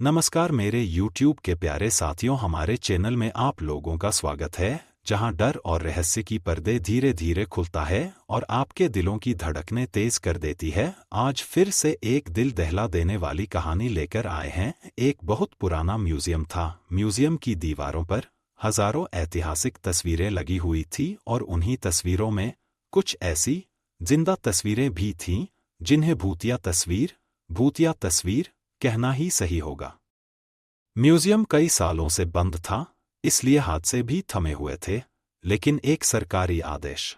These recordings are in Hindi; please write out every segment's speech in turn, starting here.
नमस्कार मेरे YouTube के प्यारे साथियों, हमारे चैनल में आप लोगों का स्वागत है, जहां डर और रहस्य की पर्दे धीरे धीरे खुलता है और आपके दिलों की धड़कनें तेज कर देती है। आज फिर से एक दिल दहला देने वाली कहानी लेकर आए हैं। एक बहुत पुराना म्यूजियम था। म्यूजियम की दीवारों पर हजारों ऐतिहासिक तस्वीरें लगी हुई थी और उन्हीं तस्वीरों में कुछ ऐसी जिंदा तस्वीरें भी थीं जिन्हें भूतिया तस्वीर कहना ही सही होगा। म्यूजियम कई सालों से बंद था, इसलिए हादसे भी थमे हुए थे, लेकिन एक सरकारी आदेश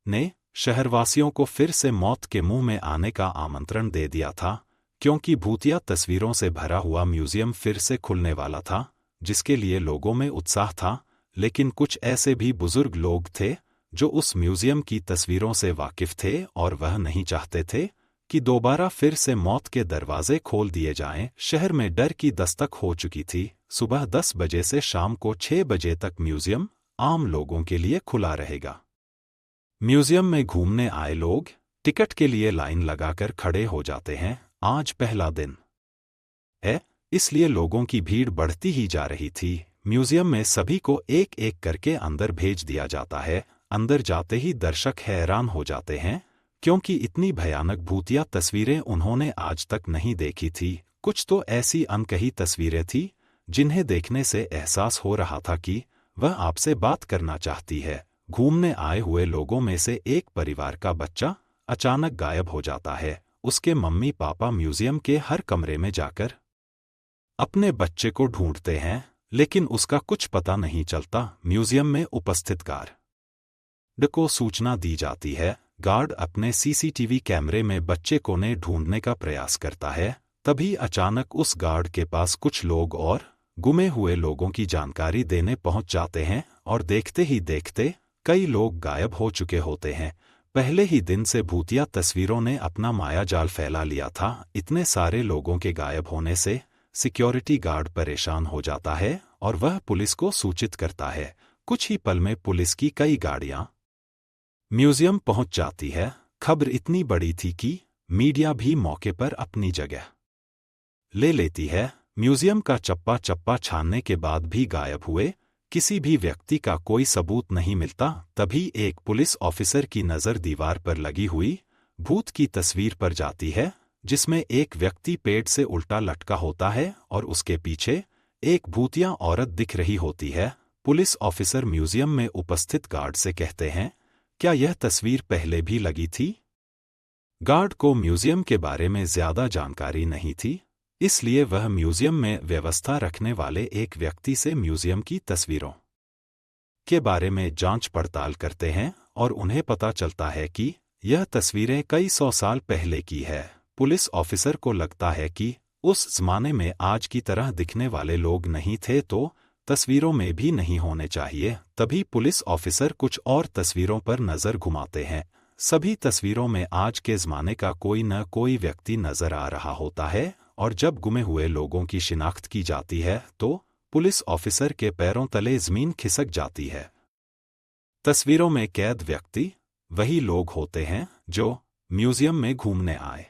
ने शहरवासियों को फिर से मौत के मुंह में आने का आमंत्रण दे दिया था, क्योंकि भूतिया तस्वीरों से भरा हुआ म्यूजियम फिर से खुलने वाला था, जिसके लिए लोगों में उत्साह था। लेकिन कुछ ऐसे भी बुजुर्ग लोग थे जो उस म्यूजियम की तस्वीरों से वाकिफ थे और वह नहीं चाहते थे कि दोबारा फिर से मौत के दरवाजे खोल दिए जाएं। शहर में डर की दस्तक हो चुकी थी। सुबह 10 बजे से शाम को 6 बजे तक म्यूजियम आम लोगों के लिए खुला रहेगा। म्यूजियम में घूमने आए लोग टिकट के लिए लाइन लगाकर खड़े हो जाते हैं। आज पहला दिन है, इसलिए लोगों की भीड़ बढ़ती ही जा रही थी। म्यूजियम में सभी को एक एक करके अंदर भेज दिया जाता है। अंदर जाते ही दर्शक हैरान हो जाते हैं, क्योंकि इतनी भयानक भूतिया तस्वीरें उन्होंने आज तक नहीं देखी थी। कुछ तो ऐसी अनकही तस्वीरें थी जिन्हें देखने से एहसास हो रहा था कि वह आपसे बात करना चाहती है। घूमने आए हुए लोगों में से एक परिवार का बच्चा अचानक गायब हो जाता है। उसके मम्मी पापा म्यूजियम के हर कमरे में जाकर अपने बच्चे को ढूंढते हैं, लेकिन उसका कुछ पता नहीं चलता। म्यूजियम में उपस्थित गार्ड को सूचना दी जाती है। गार्ड अपने सीसीटीवी कैमरे में बच्चे को ने ढूंढने का प्रयास करता है। तभी अचानक उस गार्ड के पास कुछ लोग और गुमे हुए लोगों की जानकारी देने पहुंच जाते हैं और देखते ही देखते कई लोग गायब हो चुके होते हैं। पहले ही दिन से भूतिया तस्वीरों ने अपना मायाजाल फैला लिया था। इतने सारे लोगों के गायब होने से सिक्योरिटी गार्ड परेशान हो जाता है और वह पुलिस को सूचित करता है। कुछ ही पल में पुलिस की कई गाड़ियां म्यूजियम पहुंच जाती है। खबर इतनी बड़ी थी कि मीडिया भी मौके पर अपनी जगह ले लेती है। म्यूजियम का चप्पा चप्पा छानने के बाद भी गायब हुए किसी भी व्यक्ति का कोई सबूत नहीं मिलता। तभी एक पुलिस ऑफिसर की नज़र दीवार पर लगी हुई भूत की तस्वीर पर जाती है, जिसमें एक व्यक्ति पेड़ से उल्टा लटका होता है और उसके पीछे एक भूतिया औरत दिख रही होती है। पुलिस ऑफिसर म्यूजियम में उपस्थित गार्ड से कहते हैं, क्या यह तस्वीर पहले भी लगी थी? गार्ड को म्यूजियम के बारे में ज्यादा जानकारी नहीं थी, इसलिए वह म्यूजियम में व्यवस्था रखने वाले एक व्यक्ति से म्यूजियम की तस्वीरों के बारे में जांच पड़ताल करते हैं और उन्हें पता चलता है कि यह तस्वीरें कई 100 साल पहले की है। पुलिस ऑफिसर को लगता है कि उस जमाने में आज की तरह दिखने वाले लोग नहीं थे, तो तस्वीरों में भी नहीं होने चाहिए। तभी पुलिस ऑफिसर कुछ और तस्वीरों पर नजर घुमाते हैं। सभी तस्वीरों में आज के ज़माने का कोई न कोई व्यक्ति नजर आ रहा होता है, और जब गुमे हुए लोगों की शिनाख्त की जाती है तो पुलिस ऑफिसर के पैरों तले जमीन खिसक जाती है। तस्वीरों में कैद व्यक्ति वही लोग होते हैं जो म्यूजियम में घूमने आए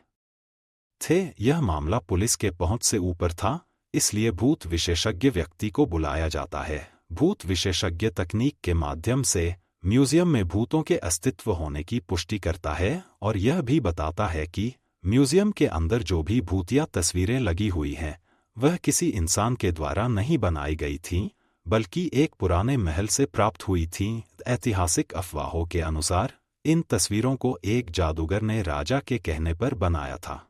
थे। यह मामला पुलिस के पहुंच से ऊपर था, इसलिए भूत विशेषज्ञ व्यक्ति को बुलाया जाता है। भूत विशेषज्ञ तकनीक के माध्यम से म्यूजियम में भूतों के अस्तित्व होने की पुष्टि करता है और यह भी बताता है कि म्यूजियम के अंदर जो भी भूतिया तस्वीरें लगी हुई हैं वह किसी इंसान के द्वारा नहीं बनाई गई थीं, बल्कि एक पुराने महल से प्राप्त हुई थीं। ऐतिहासिक अफवाहों के अनुसार इन तस्वीरों को एक जादूगर ने राजा के कहने पर बनाया था,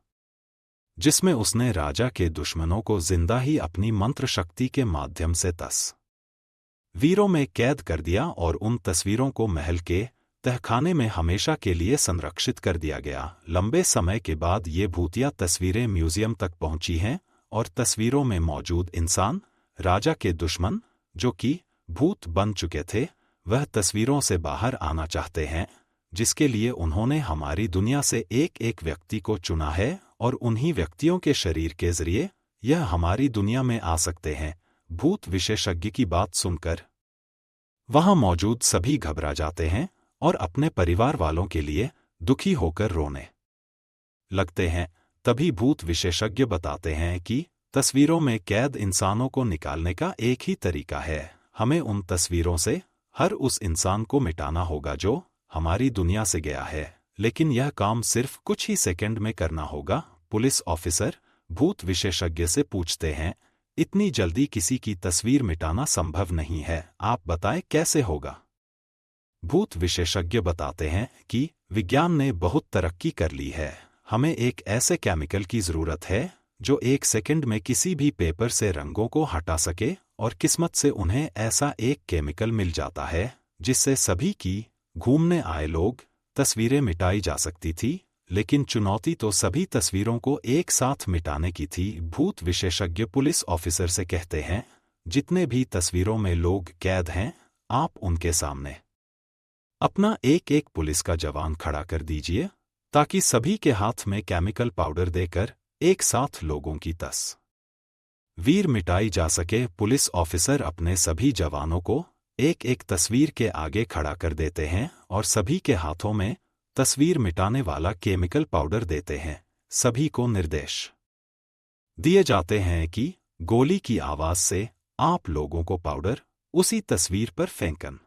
जिसमें उसने राजा के दुश्मनों को जिंदा ही अपनी मंत्र शक्ति के माध्यम से तस्वीरों में कैद कर दिया और उन तस्वीरों को महल के तहखाने में हमेशा के लिए संरक्षित कर दिया गया। लंबे समय के बाद ये भूतिया तस्वीरें म्यूजियम तक पहुंची हैं और तस्वीरों में मौजूद इंसान राजा के दुश्मन, जो कि भूत बन चुके थे, वह तस्वीरों से बाहर आना चाहते हैं, जिसके लिए उन्होंने हमारी दुनिया से एक एक व्यक्ति को चुना है और उन्हीं व्यक्तियों के शरीर के जरिए यह हमारी दुनिया में आ सकते हैं। भूत विशेषज्ञ की बात सुनकर वहां मौजूद सभी घबरा जाते हैं और अपने परिवार वालों के लिए दुखी होकर रोने लगते हैं। तभी भूत विशेषज्ञ बताते हैं कि तस्वीरों में कैद इंसानों को निकालने का एक ही तरीका है। हमें उन तस्वीरों से हर उस इंसान को मिटाना होगा जो हमारी दुनिया से गया है, लेकिन यह काम सिर्फ कुछ ही सेकंड में करना होगा। पुलिस ऑफिसर भूत विशेषज्ञ से पूछते हैं, इतनी जल्दी किसी की तस्वीर मिटाना संभव नहीं है, आप बताएं कैसे होगा। भूत विशेषज्ञ बताते हैं कि विज्ञान ने बहुत तरक्की कर ली है। हमें एक ऐसे केमिकल की जरूरत है जो 1 सेकंड में किसी भी पेपर से रंगों को हटा सके, और किस्मत से उन्हें ऐसा एक केमिकल मिल जाता है जिससे सभी की घूमने आए लोग तस्वीरें मिटाई जा सकती थी। लेकिन चुनौती तो सभी तस्वीरों को एक साथ मिटाने की थी। भूत विशेषज्ञ पुलिस ऑफिसर से कहते हैं, जितने भी तस्वीरों में लोग कैद हैं, आप उनके सामने अपना एक एक पुलिस का जवान खड़ा कर दीजिए ताकि सभी के हाथ में केमिकल पाउडर देकर एक साथ लोगों की तस्वीर मिटाई जा सके। पुलिस ऑफिसर अपने सभी जवानों को एक एक तस्वीर के आगे खड़ा कर देते हैं और सभी के हाथों में तस्वीर मिटाने वाला केमिकल पाउडर देते हैं। सभी को निर्देश दिए जाते हैं कि गोली की आवाज से आप लोगों को पाउडर उसी तस्वीर पर फेंकन